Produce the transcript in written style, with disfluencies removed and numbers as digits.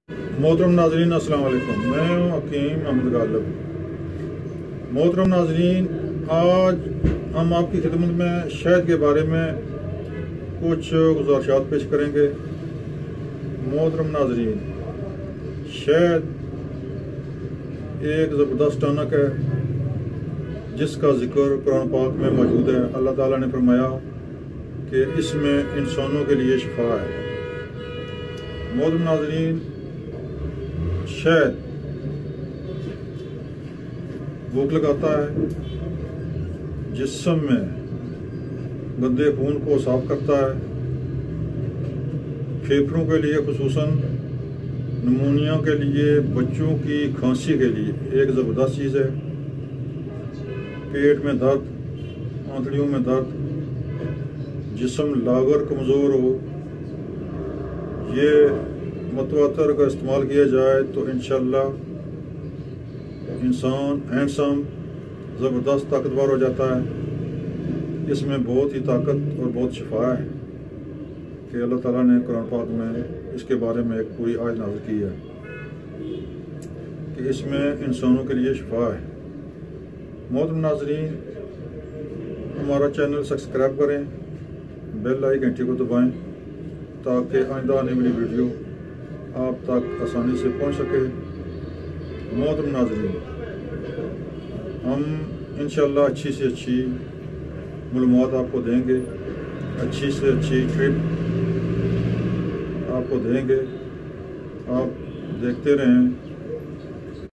मोहतरम नाजरीन, अस्सलाम वालेकुम। मैं हूँ हकीम अहमद गालिब। मोहतरम नाजरीन, आज हम आपकी खिदमत में शहद के बारे में कुछ गुज़ारिशात पेश करेंगे। मोहतरम नाजरीन, शहद एक ज़बरदस्त टॉनिक है जिसका जिक्र कुरान पाक में मौजूद है। अल्लाह ताला ने फरमाया कि इसमें इंसानों के लिए शिफा है। मोहतरम नाजरीन, शहद भूख लगाता है, जिस्म में गंदे खून को साफ करता है, फेफड़ों के लिए खुसूसन निमोनिया के लिए, बच्चों की खांसी के लिए एक ज़बरदस्त चीज़ है। पेट में दर्द, आंतड़ियों में दर्द, जिस्म लागर कमज़ोर हो, ये मतवातर अगर इस्तेमाल किया जाए तो इंशाअल्लाह इंसान हैंडसम ज़बरदस्त ताकतवर हो जाता है। इसमें बहुत ही ताकत और बहुत शिफा है कि अल्लाह ताला ने कुरान पाक में इसके बारे में एक पूरी आयत नाज़िल की है कि इसमें इंसानों के लिए शिफा है। मोहतरम नाज़रीन, हमारा चैनल सब्सक्राइब करें, बेल आई घंटी को दबाएं ताकि आइंदा आने वाली वीडियो आप तक आसानी से पहुंच सके। मोहतरम नाज़रीन, हम इंशाअल्लाह अच्छी से अच्छी मालूमात आपको देंगे, अच्छी से अच्छी ट्रिप आपको देंगे। आप देखते रहें